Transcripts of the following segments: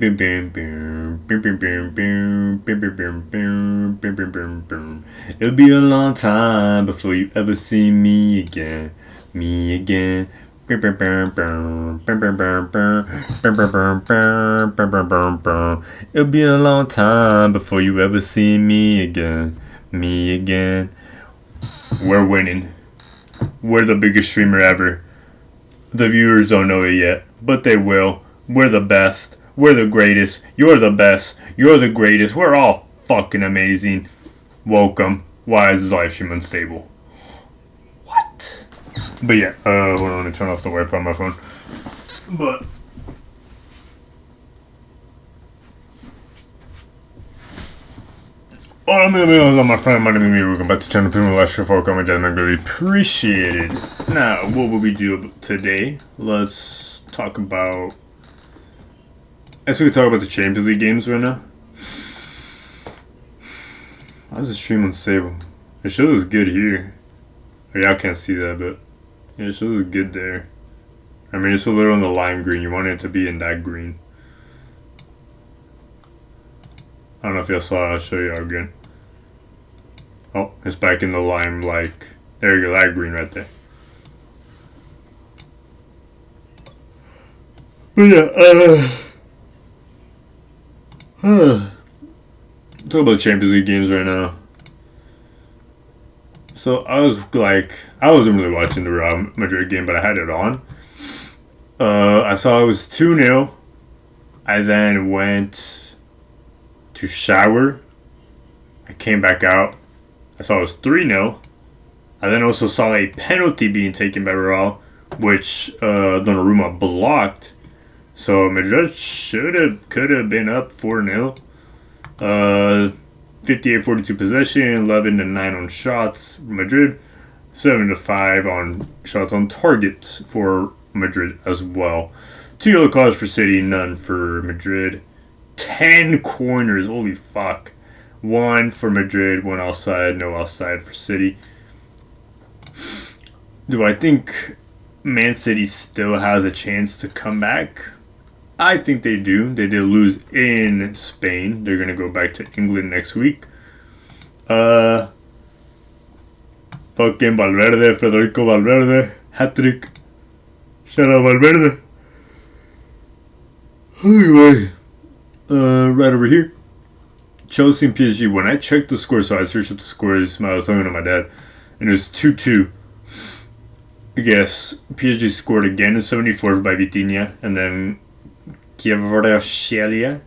Bim, bim, bim, bim, bim, bim, bim, bim, bim, bim, bim, bim, bim, bim, bim. It'll be a long time before you ever see me again. Me again. Bim, bim, bim, bim, bim, bim, bim, bim, bim, bim, bim, bim, bim, bim, bim, bim. It'll be a long time before you ever see me again. Me again. We're winning. We're the biggest streamer ever. The viewers don't know it yet, but they will. We're the best. We're the greatest. You're the best. You're the greatest. We're all fucking amazing. Welcome. Why is this live stream unstable? What? But yeah, hold on, let me turn off the Wi-Fi on my phone. But I'm gonna be on my friend. My name is me. Welcome back to the channel. People last year for comment, I really appreciate it. Now, what will we do today? Let's talk about. I guess we could talk about the Champions League games right now. Why is the stream unstable? It shows us good here. Oh, y'all can't see that, but yeah, it shows us good there. I mean, it's a little in the lime green. You want it to be in that green. I don't know if y'all saw it. I'll show y'all again. Oh, it's back in the lime, like, there you go, that green right there. But yeah, talk about Champions League games right now. So I wasn't really watching the Real Madrid game, but I had it on. I saw it was 2-0. I then went to shower. I came back out. I saw it was 3-0. I then also saw a penalty being taken by Real, which Donnarumma blocked. So Madrid could have been up 4-0. 58-42 possession, 11-9 on shots. Madrid, 7-5 on shots on target for Madrid as well. 2 yellow cards for City, none for Madrid. 10 corners, holy fuck. 1 for Madrid, 1 outside, no outside for City. Do I think Man City still has a chance to come back? I think they do. They did lose in Spain. They're going to go back to England next week. Fucking Valverde, Federico Valverde, hat-trick. Shout out Valverde. Anyway, right over here. Chelsea and PSG. When I checked the score, so I searched up the scores, I was talking to my dad, and it was 2-2. I guess PSG scored again in 74th by Vitinha, and then Kvaratskhelia,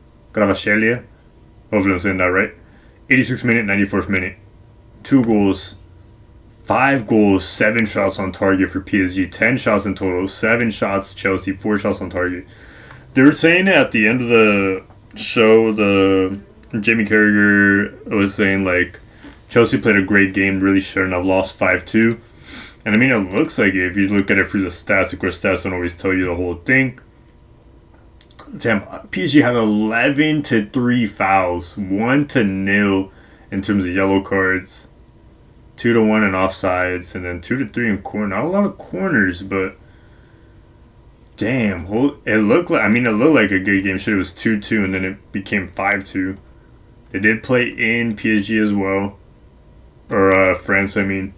hopefully I'm saying that right. 86th minute, 94th minute. 2 goals, 5 goals, 7 shots on target for PSG, 10 shots in total, 7 shots Chelsea, 4 shots on target. They were saying at the end of the show, Jamie Carragher was saying like Chelsea played a great game, really shouldn't have lost 5-2. And I mean, it looks like it if you look at it through the stats. Of course, stats don't always tell you the whole thing. Damn, PSG had 11-3 fouls, 1-0 in terms of yellow cards, 2-1 in offsides, and then 2-3 in corner. Not a lot of corners, but damn, it looked like a good game. Shit, it was 2-2, and then it became 5-2. They did play in PSG as well, or France, I mean.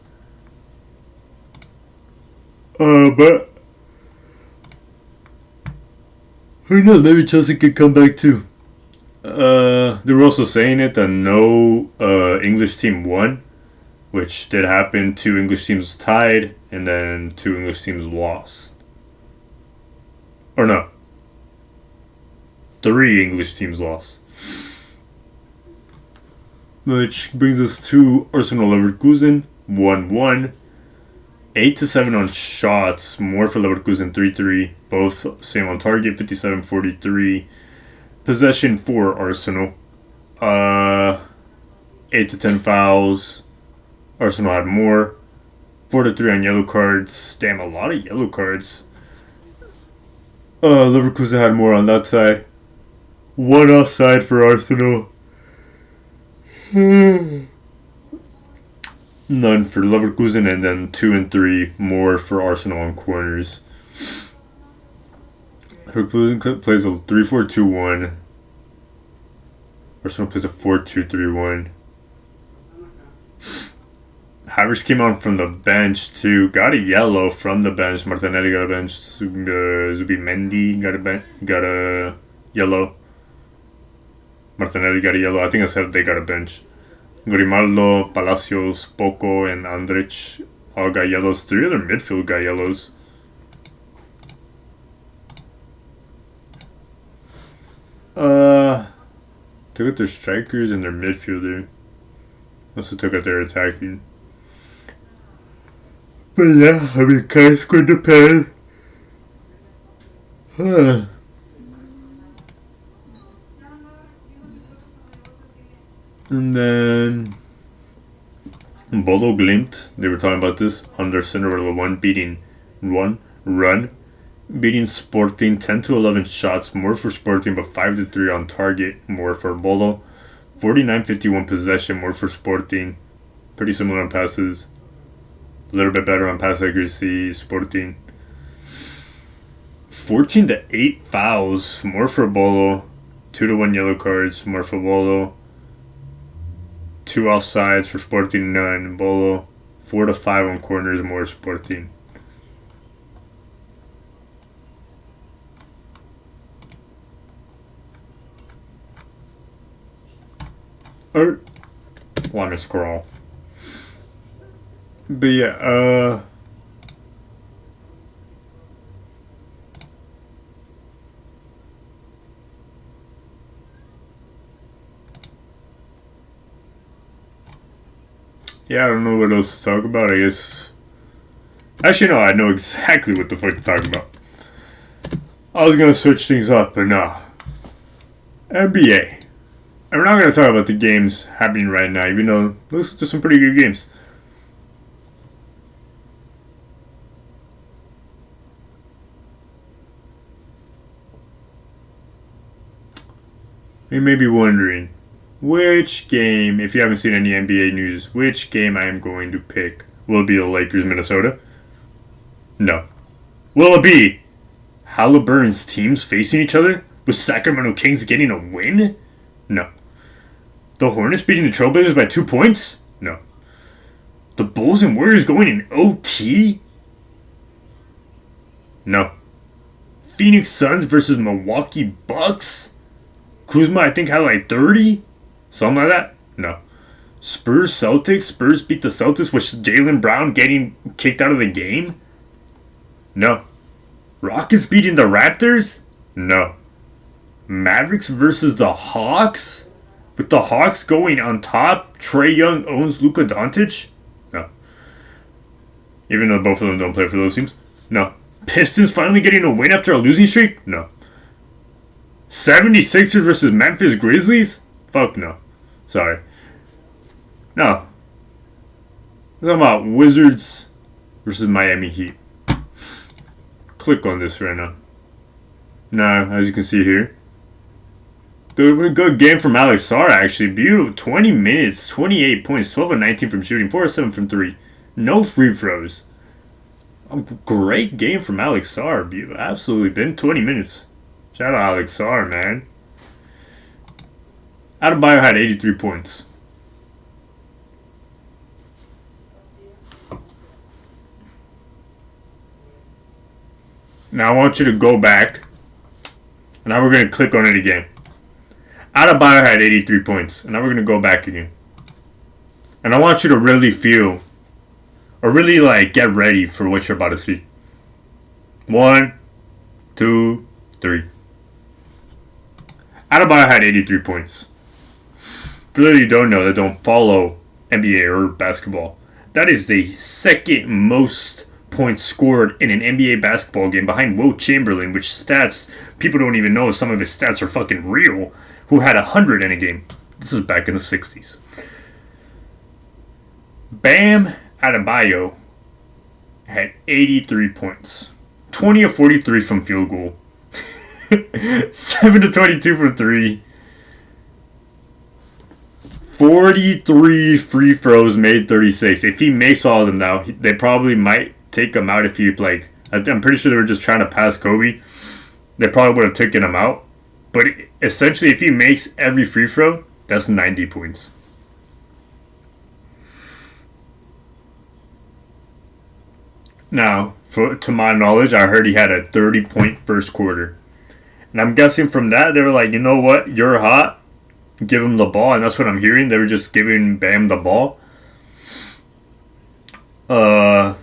But who knows? Maybe Chelsea could come back too. They were also saying it that no English team won, which did happen. 2 English teams tied, and then 2 English teams lost. Or no, 3 English teams lost. Which brings us to Arsenal Leverkusen 1-1. 8-7 on shots, more for Leverkusen, 3-3. Both same on target, 57-43. Possession for Arsenal. 8-10 fouls. Arsenal had more. 4-3 on yellow cards. Damn, a lot of yellow cards. Leverkusen had more on that side. 1 offside for Arsenal. None for Leverkusen, and then 2 and 3 more for Arsenal on corners. Leverkusen plays a 3-4-2-1. Arsenal plays a 4-2-3-1. Havertz came on from the bench too. Got a yellow from the bench. Martinelli got a bench. Zubimendi got a yellow. Martinelli got a yellow. I think I said they got a bench. Grimaldo, Palacios, Poco, and Andrich all got yellows. 3 other midfield got yellows. Took out their strikers and their midfielder. Also took out their attacking. But yeah, I mean, kind of scored the pen. And then Bodo Glimt, they were talking about this on their Cinderella 1 run, beating Sporting 10-11 shots, more for Sporting but 5-3 on target, more for Bodo. 49-51 possession, more for Sporting. Pretty similar on passes. A little bit better on pass accuracy, Sporting. 14-8 fouls, more for Bolo. 2-1 yellow cards, more for Bolo. 2 offsides for Sporting, none. Bolo. 4-5 on corners, more Sporting. Want to scroll. But yeah, I don't know what else to talk about, I guess. Actually, no, I know exactly what the fuck to talk about. I was gonna switch things up, but nah. NBA. And we're not gonna talk about the games happening right now, even though those are some pretty good games. You may be wondering, which game, if you haven't seen any NBA news, which game I am going to pick? Will it be the Lakers-Minnesota? No. Will it be Halliburton's teams facing each other, with Sacramento Kings getting a win? No. The Hornets beating the Trailblazers by 2 points? No. The Bulls and Warriors going in OT? No. Phoenix Suns versus Milwaukee Bucks? Kuzma, I think, had like 30? Something like that? No. Spurs Celtics? Spurs beat the Celtics with Jaylen Brown getting kicked out of the game? No. Rockets beating the Raptors? No. Mavericks versus the Hawks? With the Hawks going on top, Trae Young owns Luka Doncic? No. Even though both of them don't play for those teams? No. Pistons finally getting a win after a losing streak? No. 76ers versus Memphis Grizzlies? Fuck no. Sorry. No. I'm talking about Wizards versus Miami Heat. Click on this right now. Now, as you can see here. Good game from Alex Sarr, actually. Beautiful. 20 minutes, 28 points, 12 of 19 from shooting, 4 of 7 from 3. No free throws. A great game from Alex Sarr. Absolutely. Been 20 minutes. Shout out Alex Sarr, man. Adebayo had 83 points. Now I want you to go back. And now we're going to click on it again. Adebayo had 83 points. And now we're going to go back again. And I want you to really feel, or really like get ready for what you're about to see. 1, 2, 3. Adebayo had 83 points. For those of you who don't know, that don't follow NBA or basketball, that is the second most points scored in an NBA basketball game behind Wilt Chamberlain, which stats, people don't even know some of his stats are fucking real, who had 100 in a game. This is back in the 60s. Bam Adebayo had 83 points. 20 of 43 from field goal. 7 of 22 from 3. 43 free throws, made 36. If he makes all of them now, they probably might take him out if he, like, I'm pretty sure they were just trying to pass Kobe. They probably would have taken him out. But essentially, if he makes every free throw, That's 90 points. Now, to my knowledge, I heard he had a 30-point first quarter. And I'm guessing from that, they were like, you know what? You're hot. Give him the ball. And that's what I'm hearing. They were just giving Bam the ball. A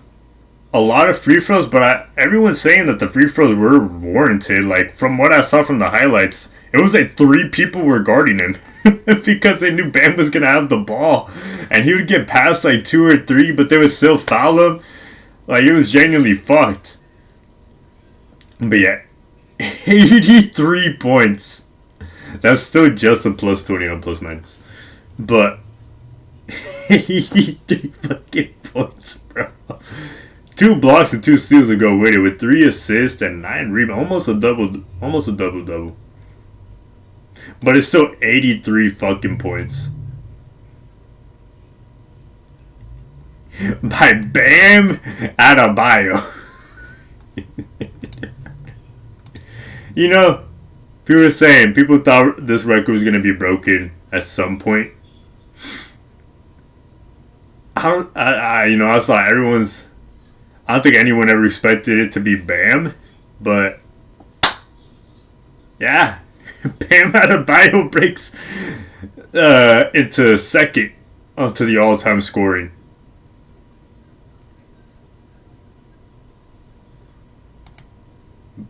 lot of free throws, but everyone's saying that the free throws were warranted. Like, from what I saw from the highlights, it was like 3 people were guarding him because they knew Bam was going to have the ball. And he would get past like 2 or 3, but they would still foul him. Like, it was genuinely fucked. But yeah, 83 points. That's still just a plus 20 on plus minus. But 83 fucking points, bro. 2 blocks and 2 steals to go with it, with 3 assists and 9 rebounds. Almost a double. But it's still 83 fucking points. By Bam Adebayo. You know, people were saying, people thought this record was going to be broken at some point. I saw everyone's... I don't think anyone ever expected it to be Bam, but... Yeah. Bam Adebayo breaks into second onto the all-time scoring.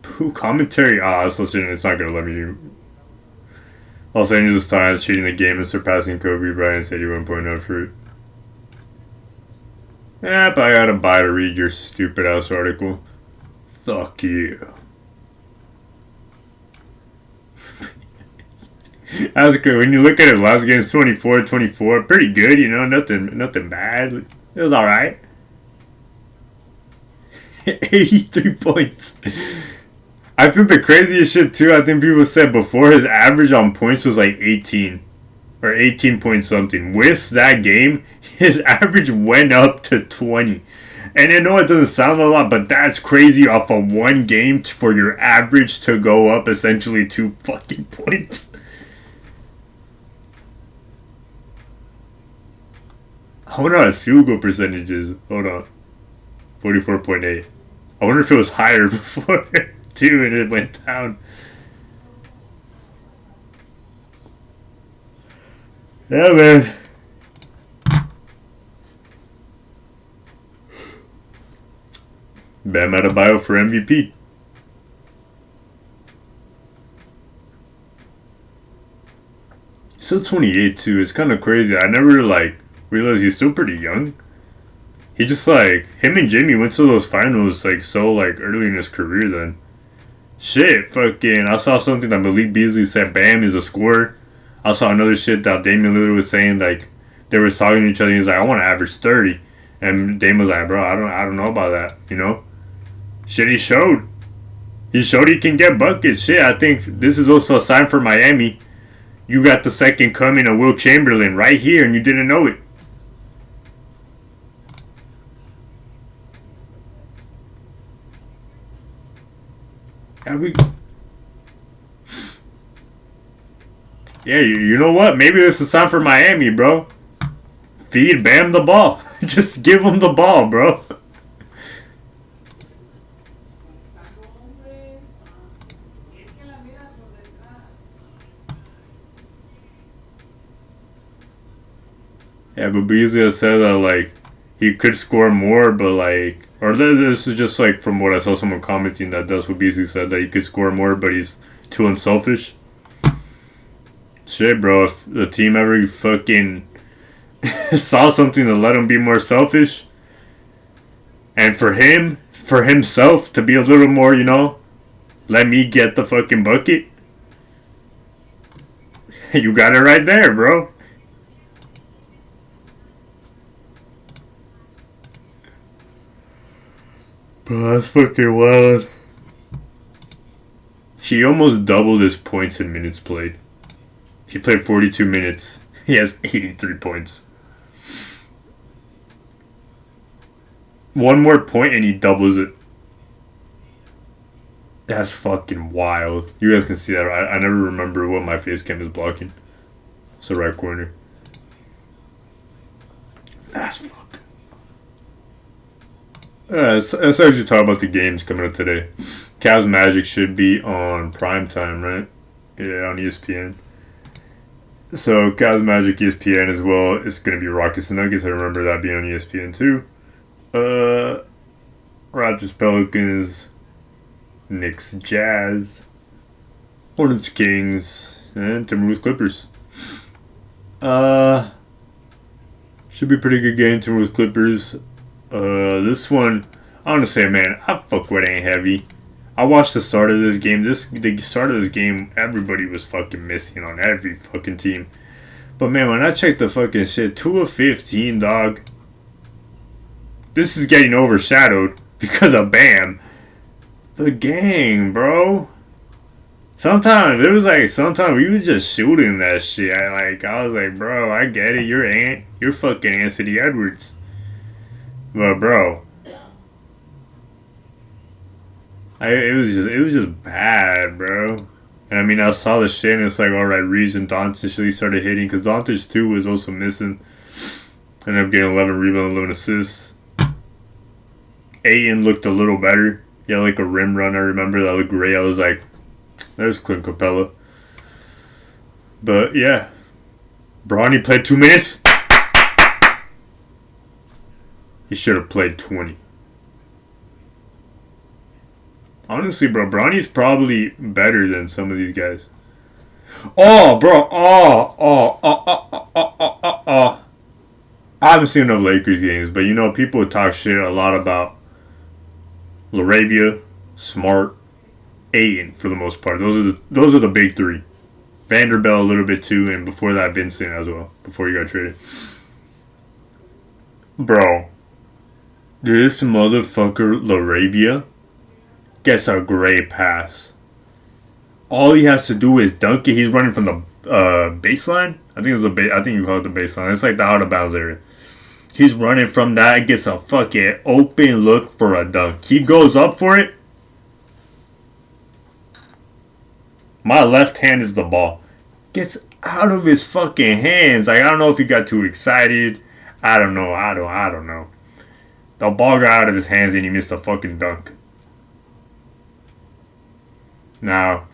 Who commentary? It's not gonna let me. Los Angeles Times cheating the game and surpassing Kobe Bryant's 81-point effort. Yeah, but I gotta buy to read your stupid ass article. Fuck you. That's good. When you look at it, last game's 24-24. Pretty good, you know, nothing bad. It was alright. 83 points. I think the craziest shit too, I think people said before, his average on points was like 18 or 18 point something. With that game, his average went up to 20. And I know it doesn't sound a lot, but that's crazy off of one game for your average to go up essentially 2 fucking points. I wonder how his field goal percentage is. Hold on. 44.8. I wonder if it was higher before too and it went down. Yeah, man. Bam Adebayo for MVP. Still 28 too. It's kind of crazy. I never realized he's still pretty young. He just him and Jamie went to those finals so early in his career then. Shit, fucking, I saw something that Malik Beasley said Bam is a scorer. I saw another shit that Damian Lillard was saying they were talking to each other. He was like, I want to average 30. And Dame was like, bro, I don't know about that, you know? Shit, he showed. He showed he can get buckets. Shit, I think this is also a sign for Miami. You got the second coming of Will Chamberlain right here and you didn't know it. Yeah, you know what? Maybe this is time for Miami, bro. Feed Bam the ball. Just give him the ball, bro. Yeah, but Beasley said that he could score more, but or this is just from what I saw someone commenting that's what Beasley said, that he could score more, but he's too unselfish. Shit, bro, if the team ever fucking saw something to let him be more selfish, and for himself to be a little more, let me get the fucking bucket, you got it right there, bro. Bro, that's fucking wild. He almost doubled his points in minutes played. He played 42 minutes. He has 83 points. One more point and he doubles it. That's fucking wild. You guys can see that, right? I never remember what my face cam is blocking. It's the right corner. That's fucking. Let's actually talk about the games coming up today. Cavs Magic should be on prime time, right? Yeah, on ESPN. So Cavs Magic ESPN as well. It's gonna be Rockets and Nuggets. I remember that being on ESPN too. Raptors Pelicans, Knicks Jazz, Hornets Kings, and Timberwolves Clippers. Should be a pretty good game. Timberwolves Clippers. This one, I want to say, man, I fuck with ain't heavy. I watched the start of this game. The start of this game, everybody was fucking missing on every fucking team. But man, when I checked the fucking shit, 2 of 15, dog. This is getting overshadowed because of Bam. The gang, bro. Sometimes we was just shooting that shit. I was like, bro, I get it. You're fucking Anthony Edwards. But bro, it was just bad, bro. And I mean, I saw the shit, and it's like, all right, Reeves and Doncic really started hitting because Doncic too was also missing. Ended up getting 11 rebounds, 11 assists. Ayton looked a little better. He had like a rim run. I remember that looked great. I was like, there's Clint Capella. But yeah, Bronny played 2 minutes. He should have played 20. Honestly, bro, Bronny's probably better than some of these guys. Oh, bro. I haven't seen enough Lakers games, but you know, people talk shit a lot about LaRavia, Smart, Ayton for the most part. Those are the big three. Vanderbilt a little bit too, and before that, Vincent as well, before he got traded. Bro. This motherfucker, LaRavia, gets a great pass. All he has to do is dunk it. He's running from the baseline. I think you call it the baseline. It's like the out of bounds area. He's running from that. Gets a fucking open look for a dunk. He goes up for it. My left hand is the ball. Gets out of his fucking hands. Like, I don't know if he got too excited. I don't know. I don't know. The ball got out of his hands and he missed a fucking dunk. Now,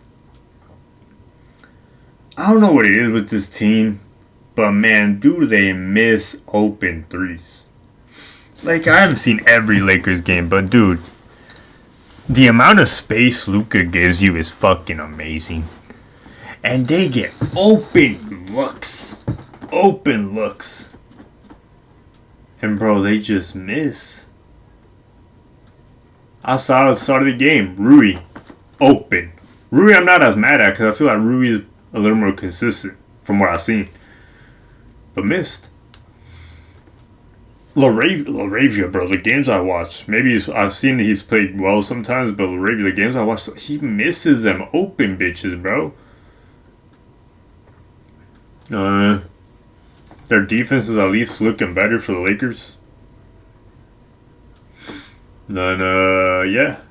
I don't know what it is with this team, but man, do they miss open threes. Like, I haven't seen every Lakers game, but dude, the amount of space Luka gives you is fucking amazing. And they get open looks. Open looks. And bro, they just miss. I saw at the start of the game, Rui, open. Rui I'm not as mad at because I feel like Rui is a little more consistent from what I've seen. But missed. LaRavia, bro, the games I watch, I've seen that he's played well sometimes, but LaRavia, the games I watch, he misses them open bitches, bro. Their defense is at least looking better for the Lakers. Then, yeah.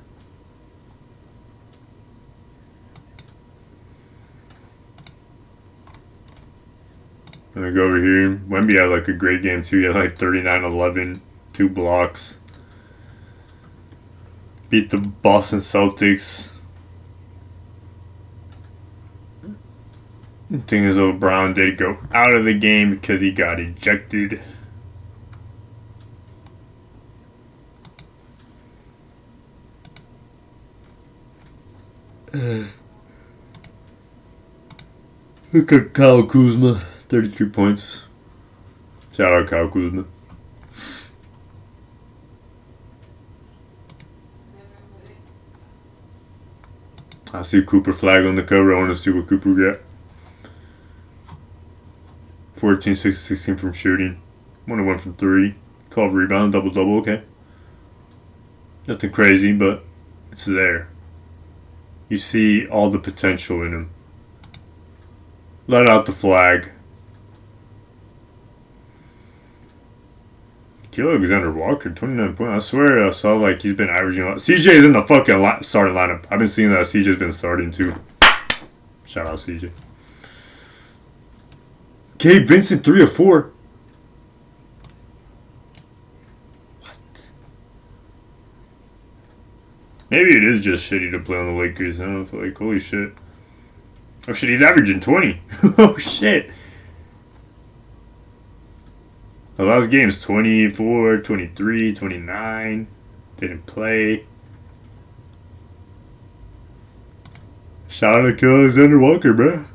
Let me go over here. Wemby had like a great game too. He had like 39-11, 2 blocks. Beat the Boston Celtics. The thing is, though, Brown did go out of the game because he got ejected. Look at Kyle Kuzma, 33 points. Shout out Kyle Kuzma. I see Cooper flag on the cover. I want to see what Cooper got. 14, 16 from shooting. 1-1 from 3. 12 rebound, double-double, okay. Nothing crazy, but it's there. You see all the potential in him. Let out the flag. Kilo Alexander Walker, 29 points. I swear I saw like he's been averaging a lot. CJ is in the fucking starting lineup. I've been seeing that CJ's been starting too. Shout out CJ. Gabe Vincent 3 of 4. What? Maybe it is just shitty to play on the Lakers. I don't know. Like, holy shit. Oh shit, he's averaging 20. Oh shit. The last game's 24, 23, 29. Didn't play. Shout out to Alexander Walker, bro.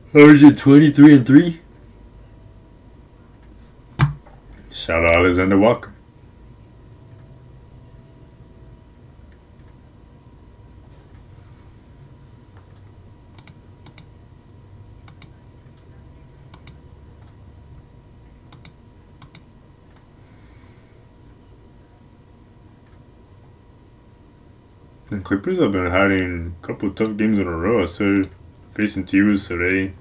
Averaging 23 and 3. Shout out Alexander Walker. The Clippers have been having a couple of tough games in a row. So facing T-Wolves today,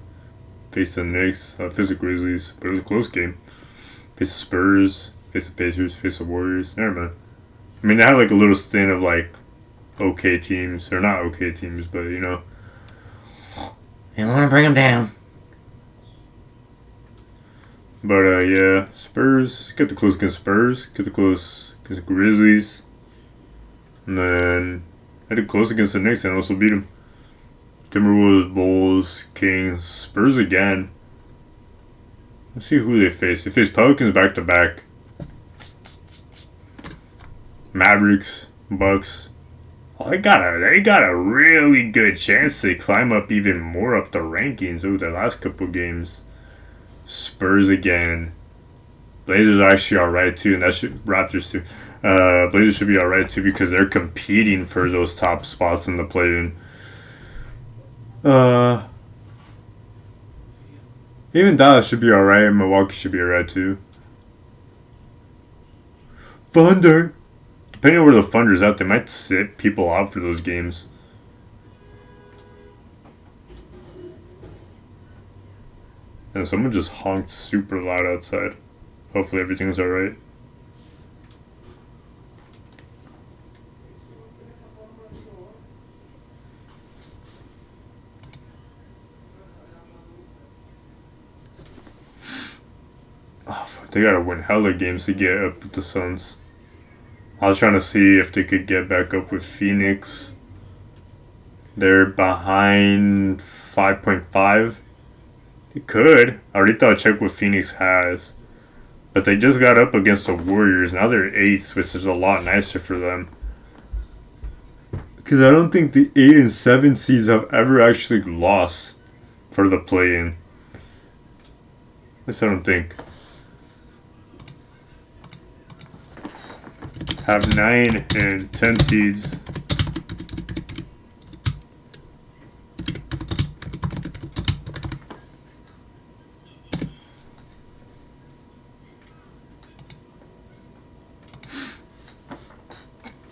faced the Knicks, faced the Grizzlies, but it was a close game. Faced the Spurs, faced the Pacers, faced the Warriors. Never mind. I mean, they had like a little stint of like okay teams, or not okay teams, but you know, you don't want to bring them down. But yeah, Spurs kept it close against Spurs, kept it close against the Grizzlies, and then had it close against the Knicks and also beat them. Timberwolves, Bulls, Kings, Spurs again. Let's see who they face. They face Pelicans back to back. Mavericks, Bucks. Oh, they got a really good chance to climb up even more up the rankings over the last couple games. Spurs again. Blazers are actually alright too, and Raptors too. Blazers should be alright too because they're competing for those top spots in the play-in. Even Dallas should be alright, and Milwaukee should be alright too. Thunder. Depending on where the Thunder's at, they might sit people out for those games. And someone just honked super loud outside. Hopefully everything's alright. Oh, fuck. They gotta win hella games to get up with the Suns. I was trying to see if they could get back up with Phoenix. They're behind 5.5. They could. I already thought check what Phoenix has. But they just got up against the Warriors. Now they're 8th, which is a lot nicer for them. Because I don't think the 8 and 7 seeds have ever actually lost for the play-in. At least I don't think. Have 9 and 10 seeds.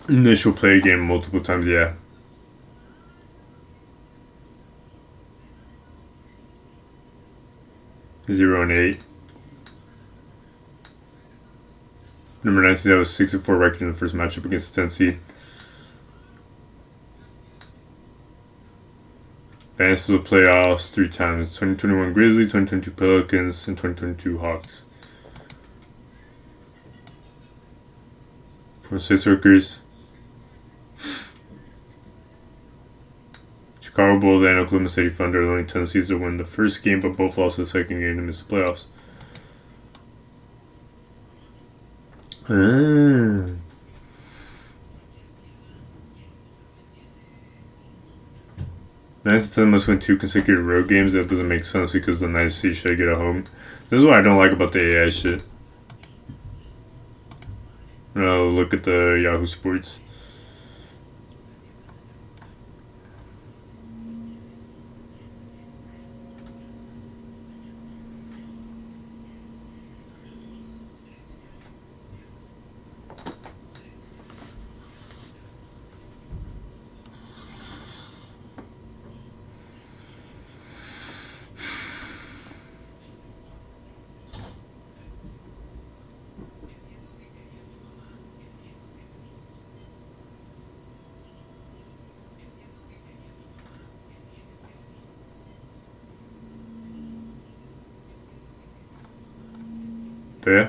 Initial play game multiple times, yeah. Zero and 8. Number 9 seed, that was 6-4 record in the first matchup against the 10 seed. Advanced to the playoffs 3 times. 2021 Grizzlies, 2022 Pelicans, and 2022 Hawks. For 6 Rutgers. Chicago Bulls and Oklahoma City Thunder are the only 10 seeds to win the first game, but both lost the second game to miss the playoffs. Ninth and 10 must win 2 consecutive road games. That doesn't make sense because the 9th seed should get a home. This is what I don't like about the AI shit. Look at the Yahoo Sports. But yeah.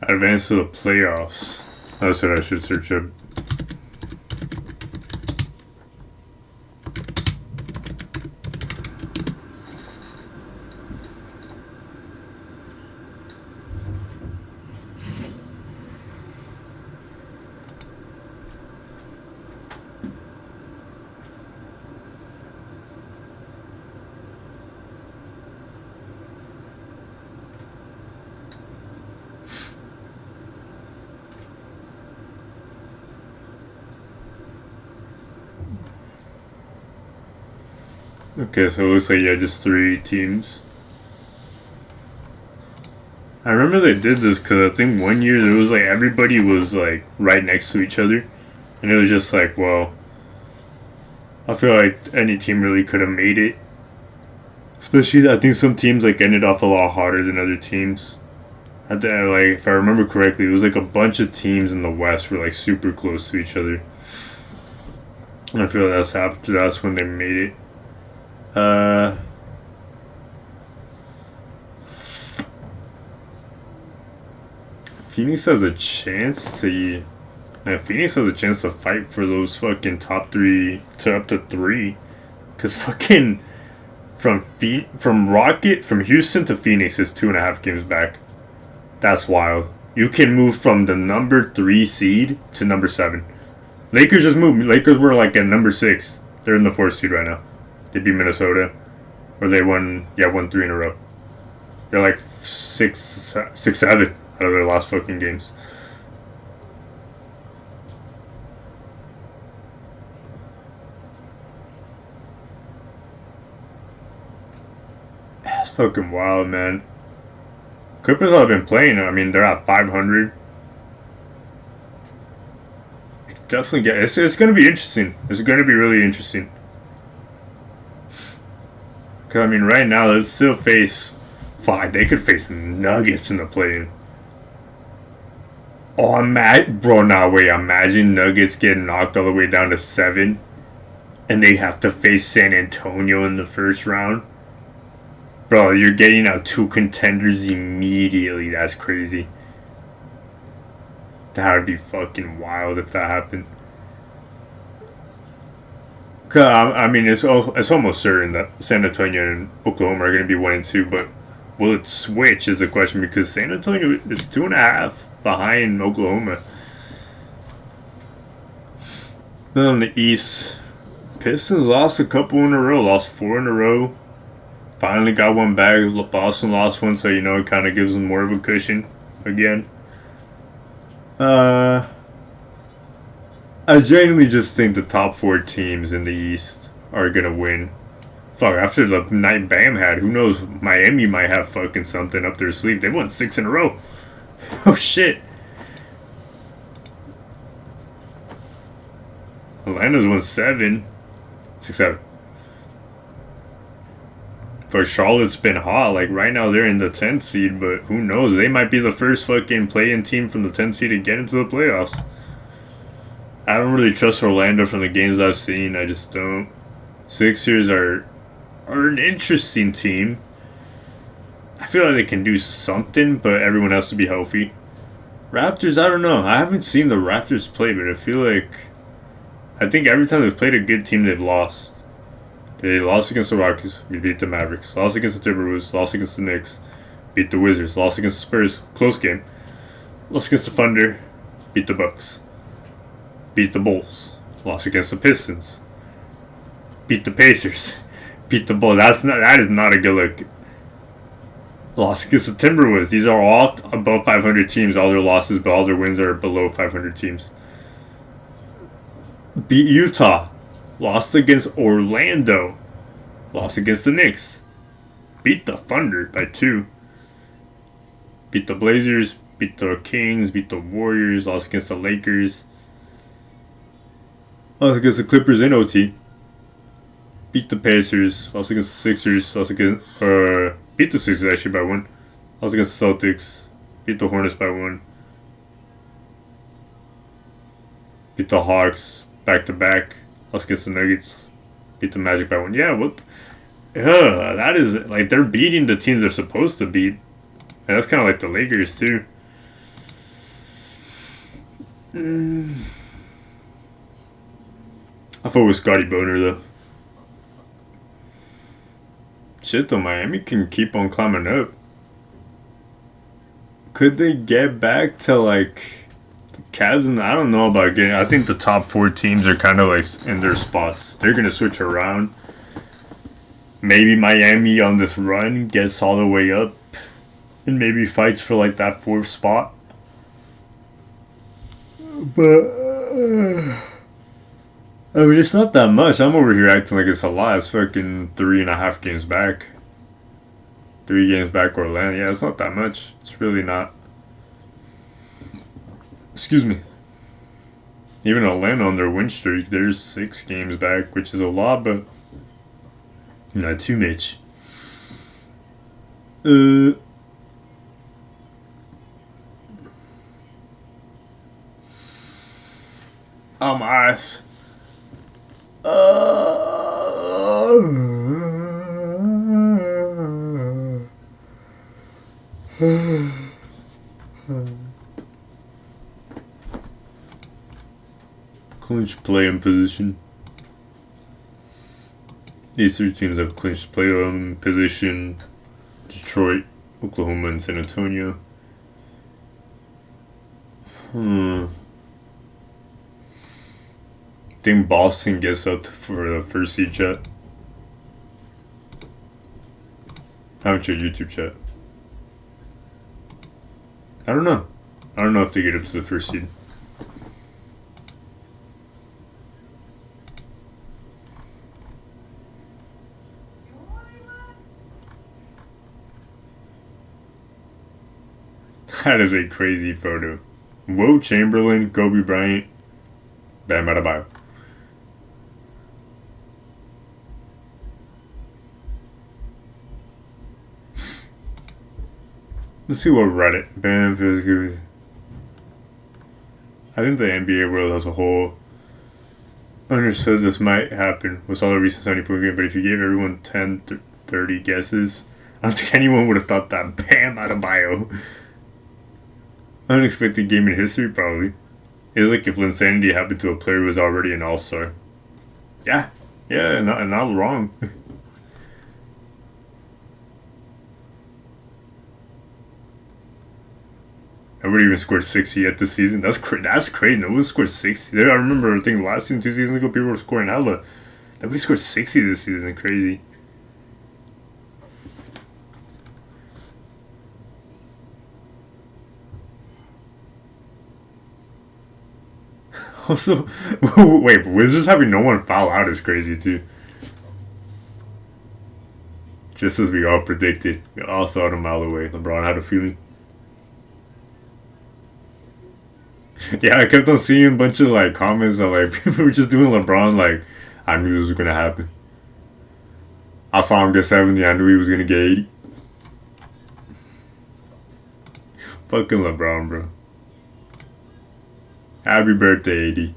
Advance to the playoffs. That's what I should search up. Okay, so it looks like, yeah, just 3 teams. I remember they did this because I think one year there was like everybody was like right next to each other. And it was just like, well, I feel like any team really could have made it. Especially, I think some teams like ended off a lot harder than other teams. Like, if I remember correctly, it was like a bunch of teams in the West were like super close to each other. And I feel like that's when they made it. Phoenix has a chance to. Yeah, Phoenix has a chance to fight for those fucking top 3 to up to 3, cause fucking from Houston to Phoenix is 2.5 games back. That's wild. You can move from the number 3 seed to number 7. Lakers just moved. Lakers were like at number 6. They're in the 4th seed right now. They beat Minnesota, or they won 3 in a row. They're like 6-7 out of their last fucking games. That's fucking wild, man. Clippers have been playing. I mean, they're at 500. Definitely get it's going to be interesting. It's going to be really interesting. Because, I mean, right now, let's still face 5. They could face Nuggets in the play-in. Oh, bro, nah, wait. Imagine Nuggets getting knocked all the way down to 7. And they have to face San Antonio in the first round. Bro, you're getting out 2 contenders immediately. That's crazy. That would be fucking wild if that happened. I mean, it's almost certain that San Antonio and Oklahoma are going to be 1 and 2, but will it switch is the question, because San Antonio is 2.5 behind Oklahoma. Then on the East, Pistons lost a couple in a row, lost 4 in a row. Finally got one back. Boston lost one, so it kind of gives them more of a cushion again. I genuinely just think the top 4 teams in the East are gonna win. Fuck, after the night Bam had, who knows? Miami might have fucking something up their sleeve. They won 6 in a row. Oh shit. Atlanta's won 7. 6-7. For Charlotte's been hot. Like, right now they're in the 10th seed, but who knows? They might be the first fucking play-in team from the 10th seed to get into the playoffs. I don't really trust Orlando from the games I've seen. I just don't. Sixers are an interesting team. I feel like they can do something, but everyone has to be healthy. Raptors, I don't know. I haven't seen the Raptors play, but I think every time they've played a good team, they've lost. They lost against the Rockets, we beat the Mavericks. Lost against the Timberwolves, lost against the Knicks, beat the Wizards. Lost against the Spurs, close game. Lost against the Thunder, beat the Bucks. Beat the Bulls. Lost against the Pistons. Beat the Pacers. Beat the Bulls. That is not a good look. Lost against the Timberwolves. These are all above 500 teams. All their losses, but all their wins are below 500 teams. Beat Utah. Lost against Orlando. Lost against the Knicks. Beat the Thunder by 2. Beat the Blazers. Beat the Kings. Beat the Warriors. Lost against the Lakers. Lost against the Clippers in OT. Beat the Pacers. Lost against the Sixers. Lost against beat the Sixers actually by 1. Lost against the Celtics. Beat the Hornets by 1. Beat the Hawks back to back. Lost against the Nuggets. Beat the Magic by 1. Yeah, what? That is like they're beating the teams they're supposed to beat. And that's kind of like the Lakers too. I thought it was Scotty Boner though. Shit though, Miami can keep on climbing up. Could they get back to like the Cavs? And I don't know about getting. I think the top 4 teams are kind of like in their spots. They're gonna switch around. Maybe Miami on this run gets all the way up and maybe fights for like that 4th spot. But I mean, it's not that much. I'm over here acting like it's a lot. It's fucking 3.5 games back. 3 games back Orlando. Yeah, it's not that much. It's really not. Excuse me. Even Atlanta on their win streak, they're 6 games back, which is a lot, but not too much. I'm ass. Clinch play-in position. These 3 teams have clinched play-in position. Detroit, Oklahoma, and San Antonio. Think Boston gets up for the first seed, chat. How about your YouTube chat? I don't know. I don't know if they get up to the first seed. That is a crazy photo. Will Chamberlain, Kobe Bryant, Bam Adebayo. Let's see what Reddit. Bam feels good. I think the NBA world as a whole understood this might happen with all the recent 70-point game, but if you gave everyone 10 to 30 guesses, I don't think anyone would have thought that Bam Adebayo. Unexpected game in history, probably. It's like if Linsanity happened to a player who was already an all-star. Yeah, not wrong. Nobody even scored 60 yet this season. That's crazy. Nobody scored 60. I remember, I think last season, 2 seasons ago, people were scoring hella. Nobody scored 60 this season. Crazy. Also, wait, but Wizards having no one foul out is crazy too. Just as we all predicted. We all saw it a mile away. LeBron had a feeling. Yeah, I kept on seeing a bunch of like comments that like people were just doing LeBron like, I knew this was gonna happen. I saw him get 70, I knew he was gonna get 80. Fucking LeBron, bro. Happy birthday, AD.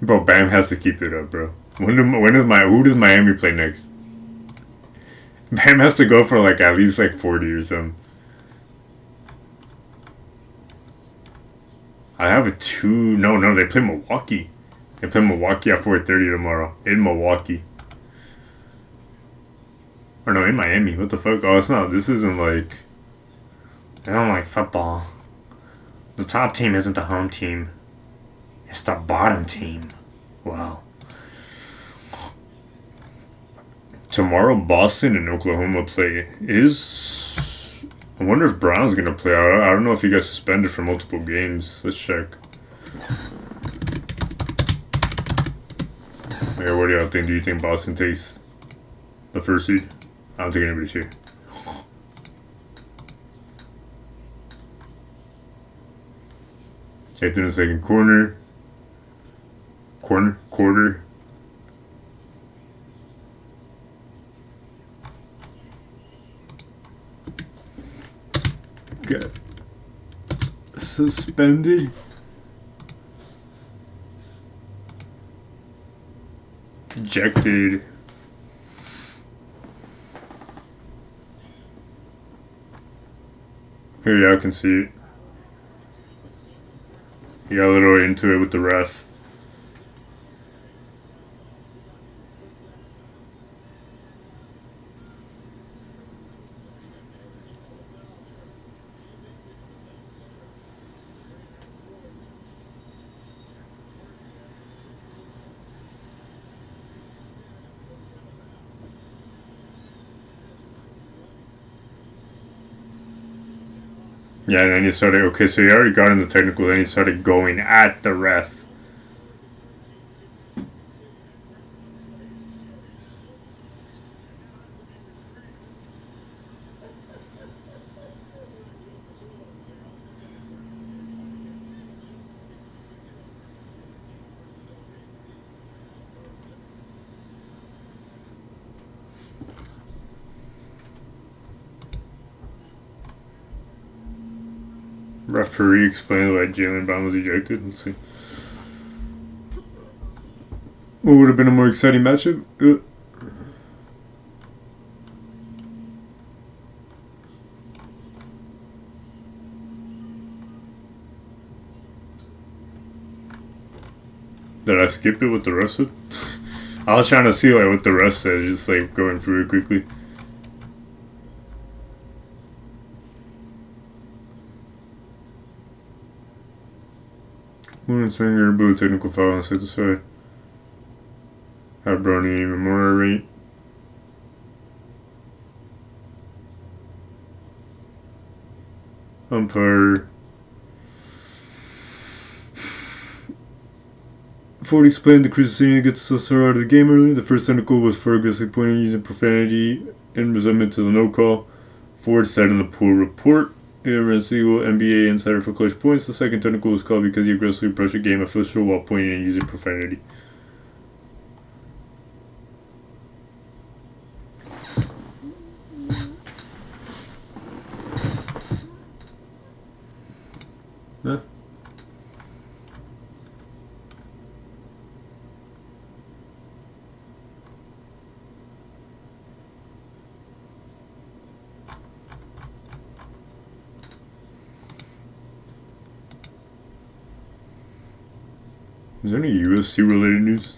Bro, Bam has to keep it up, bro. Who does Miami play next? Bam has to go for like at least like 40 or something. I have a 2. No, they play Milwaukee. They play Milwaukee at 4:30 tomorrow in Milwaukee. Or no, in Miami. What the fuck? Oh, it's not. This isn't like. I don't like football. The top team isn't the home team. It's the bottom team. Wow. Tomorrow, Boston and Oklahoma play. I wonder if Brown's gonna play. I don't know if he got suspended for multiple games. Let's check. Yeah, what do y'all think? Do you think Boston takes the first seed? I don't think anybody's here. Checked in the second corner. Quarter. Got suspended. Ejected. Here, y'all can see it. He got a little into it with the ref. Yeah, and then he started, okay, so he already got in the technical, then he started going at the ref. Referee explained why Jalen Brown was ejected. Let's see. What would have been a more exciting matchup? Did I skip it with the rest of it? I was trying to see like what the rest said, just like going through it quickly. Women's finger, blue technical foul on side to side. Had Brownie even more irate. Umpire. Ford explained the Crusaders get the start out of the game early. The first technical was for aggressive pointing using profanity in resentment to the no call. Ford said in the pool report. Legal NBA insider for clutch points. The second technical was called because he aggressively approached a game official while pointing and using profanity. Huh? Is there any UFC related news?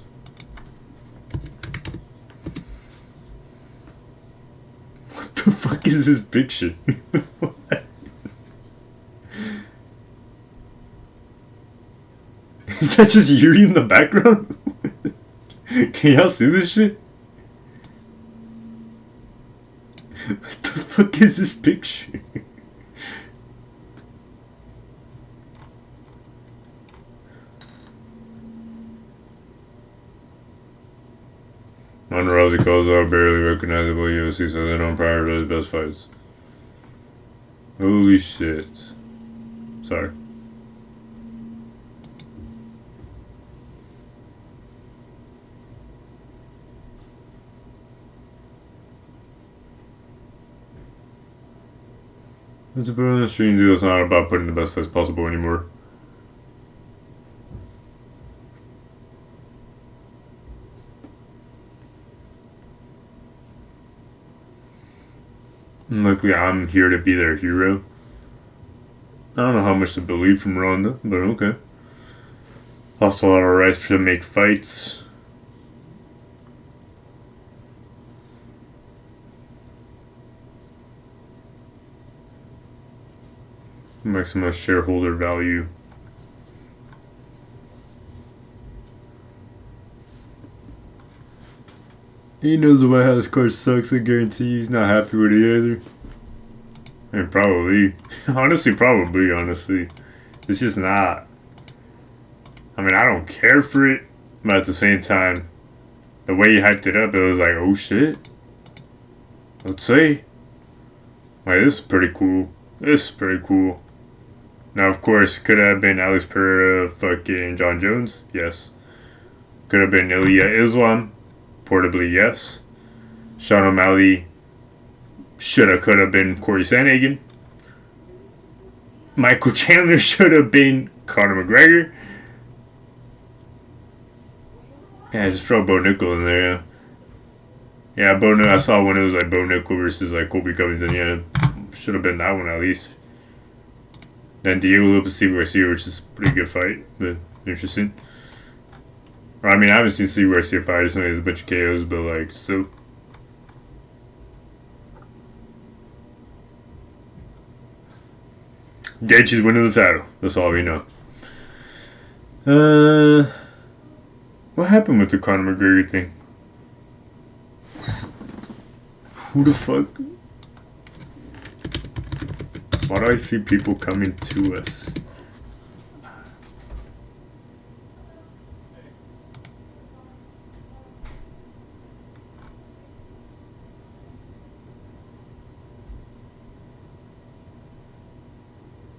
What the fuck is this picture? Is that just Yuri in the background? Can y'all see this shit? What the fuck is this picture? Ronda Rousey calls out barely recognizable UFC, says they don't prioritize best fights. Holy shit. Sorry. It's a bit of a strange deal. It's not about putting the best fights possible anymore. Luckily, I'm here to be their hero. I don't know how much to believe from Ronda, but okay. Lost a lot of rights to make fights. Maximize shareholder value. He knows the White House card sucks. I guarantee he's not happy with it either. And probably. Honestly. It's just not. I mean, I don't care for it. But at the same time, the way you hyped it up, it was like, oh shit. Let's see. Like, this is pretty cool. This is pretty cool. Now, of course, could have been Alex Pereira, fucking John Jones. Yes. Could have been Ilya Islam. Portably, yes. Sean O'Malley. Shoulda, could have been Corey Sandhagen. Michael Chandler should have been Conor McGregor. Yeah, just throw Bo Nickel in there, yeah. Yeah, Bo Nickel, I saw when it was like Bo Nickel versus like Colby Covington. Yeah, should have been that one at least. Then Diego Lopez Steve Garcia, which is a pretty good fight, but interesting. Or, I mean, I haven't seen Steve Garcia fight. I just know he has a bunch of KOs, but like still. Gaethje's winning the title. That's all we know. What happened with the Conor McGregor thing? Who the fuck? Why do I see people coming to us?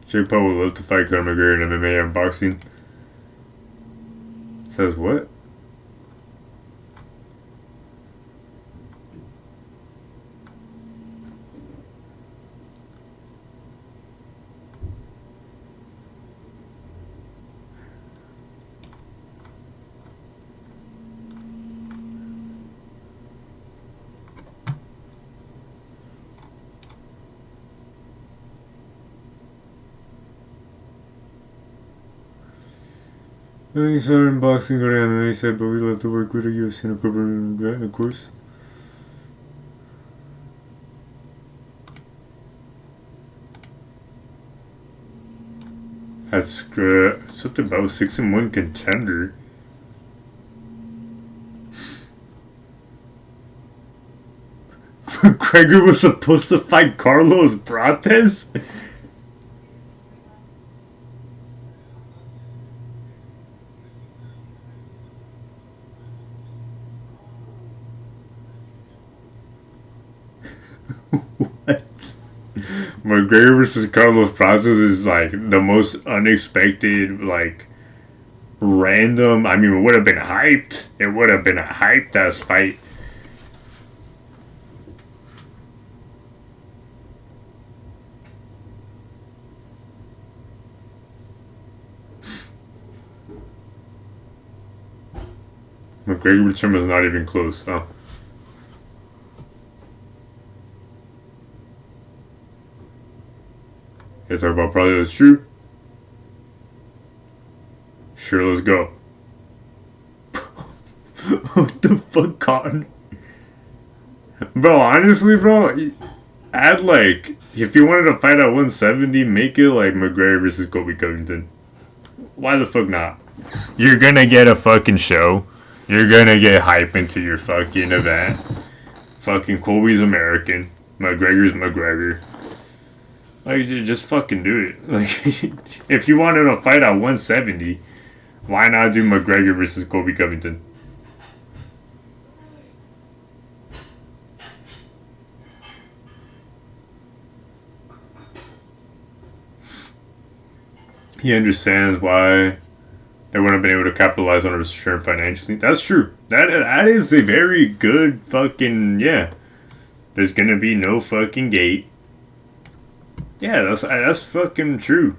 Jake Paul would love to fight Conor McGregor in MMA and boxing. Says what? He started in boxing, go to MMA, said, but we love to work with a UFC and a corporate, of course. That's good. Something about 6-1 contender. McGregor was supposed to fight Carlos Prates? What? McGregor versus Carlos Prates is like the most unexpected, like random. I mean, it would have been hyped. It would have been a hyped ass fight. McGregor return was not even close, huh? You talk about probably that's true. Sure, let's go. What the fuck, Cotton? Bro, honestly, bro, add like, if you wanted to fight at 170, make it like McGregor versus Colby Covington. Why the fuck not? You're gonna get a fucking show. You're gonna get hype into your fucking event. Fucking Colby's American. McGregor's McGregor. Like, just fucking do it. Like, if you wanted to fight at 170, why not do McGregor versus Colby Covington? He understands why they wouldn't have been able to capitalize on his return financially. That's true. That is a very good fucking, yeah. There's gonna be no fucking gate. Yeah, that's fucking true.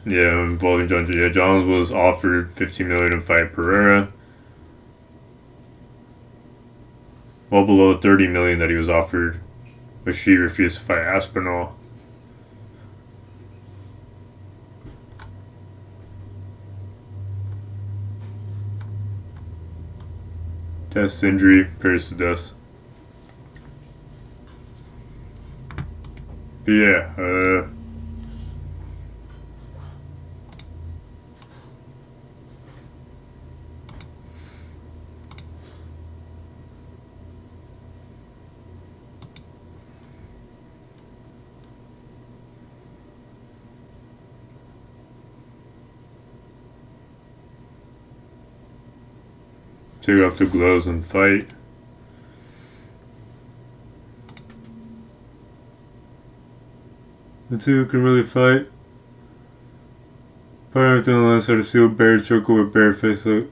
Yeah, involving John. Yeah, Johns was offered $15 million to fight Pereira. Well below $30 million that he was offered, which he refused to fight Aspinall. Test injury, Paris to death. But yeah, Take off the gloves and fight. The two can really fight. Put everything on the line, so to seal bare circle with bare face look.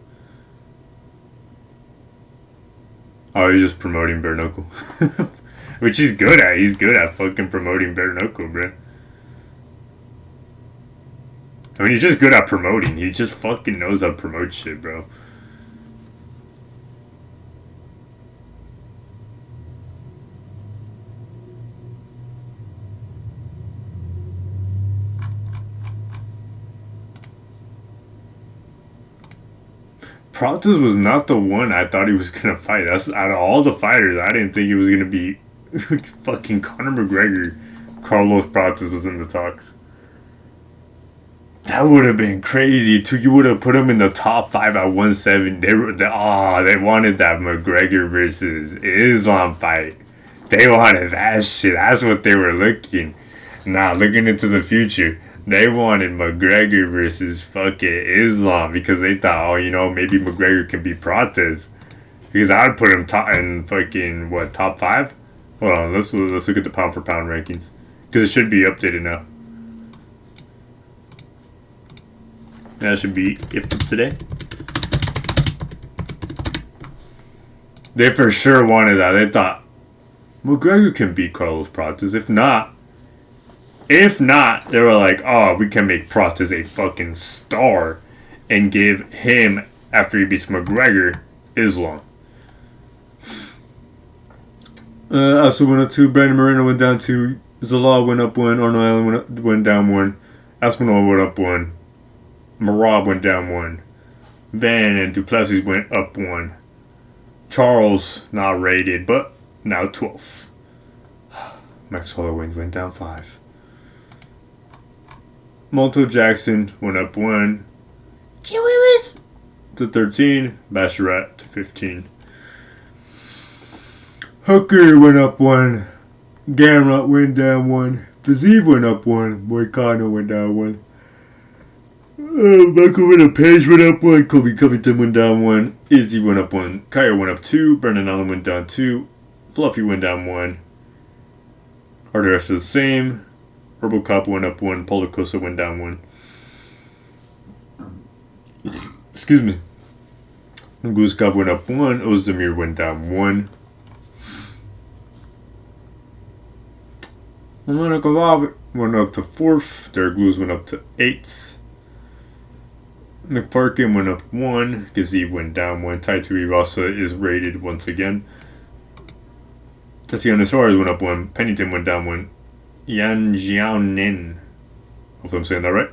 Oh, he's just promoting bare knuckle. Which he's good at. He's good at fucking promoting bare knuckle, bro. I mean, he's just good at promoting. He just fucking knows how to promote shit, bro. Pratas was not the one I thought he was gonna fight. That's out of all the fighters, I didn't think it was gonna be fucking Conor McGregor. Carlos Pratas was in the talks. That would have been crazy too. You would have put him in the top 5 at 170. They wanted that McGregor versus Islam fight. They wanted that shit. That's what they were looking. Now looking into the future. They wanted McGregor versus fucking Islam because they thought, oh, you know, maybe McGregor can beat Pratas. Because I would put him in fucking, what, top 5? Hold on, let's look at the pound for pound rankings. Because it should be updated now. That should be it for today. They for sure wanted that. They thought, McGregor can beat Carlos Pratas. If not, they were like, oh, we can make Pratas a fucking star and give him, after he beats McGregor, Islam. Also went up 2. Brandon Moreno went down 2. Zalal went up 1. Arnold Allen went down 1. Aspinall went up 1. Marab went down 1. Van and Duplessis went up 1. Charles, not rated, but now 12. Max Holloway went down 5. Molto Jackson went up 1. Chihuahuas to 13. Basharat to 15. Hooker went up 1. Gamrot went down 1. Fazeev went up 1. Moicano went down 1. Michael went up. Page went up 1. Kobe Covington went down 1. Izzy went up 1. Kaya went up 2. Brendan Allen went down 2. Fluffy went down 1. Are the rest of the same? Robocop went up 1. Policosa went down 1. Excuse me. Guzkov went up 1. Ozdemir went down 1. Monica Bob went up to 4th. Derek Lewis went up to 8th. McParkin went up 1. Gazeeb went down 1. Taito Ivasa is rated once again. Tatiana Suarez went up 1. Pennington went down 1. Yan Jiaonin, hopefully I'm saying that right,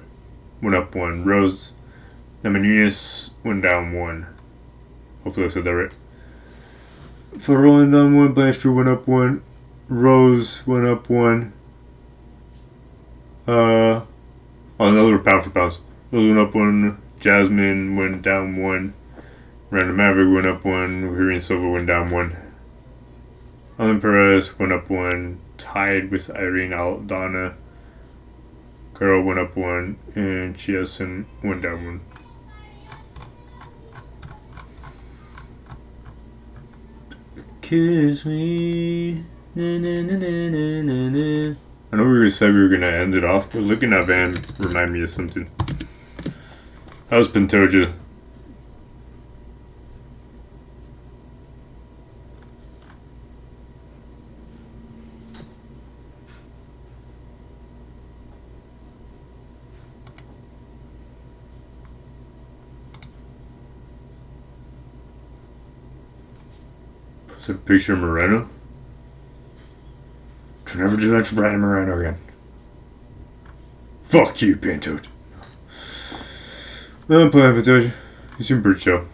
went up 1. Rose Namanunas went down 1. Hopefully I said that right. Farrell went down 1. Blanchfield went up 1. Rose went up 1. Oh, those were pound for pounds. Rose went up 1. Jasmine went down 1. Random Maverick went up 1. Irene Silva went down 1. Alan Perez went up 1. Tied with Irene Aldana. Carol went up 1. And Chiasen went down 1. Kiss me. Na, na, na, na, na, na, na. I know we said we were gonna end it off, but looking at Van remind me of something. How's Pantoja? Is it a picture of Moreno? To never do that to Brandon Moreno again. Fuck you, Pantoja. I'm playing Pantoja. You seem pretty chill.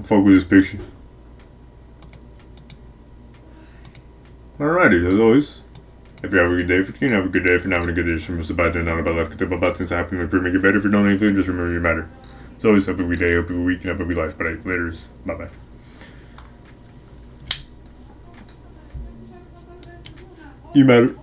Fuck with this picture. Alrighty, as always. If you have a good day, if you can have a good day, if you're not having a good day, just remember about doing, not about life, about things that happen to improve, make it better. If you don't anything, just remember you matter. As always, have a good day, have a good week, and have a good life. But later, bye bye. You matter.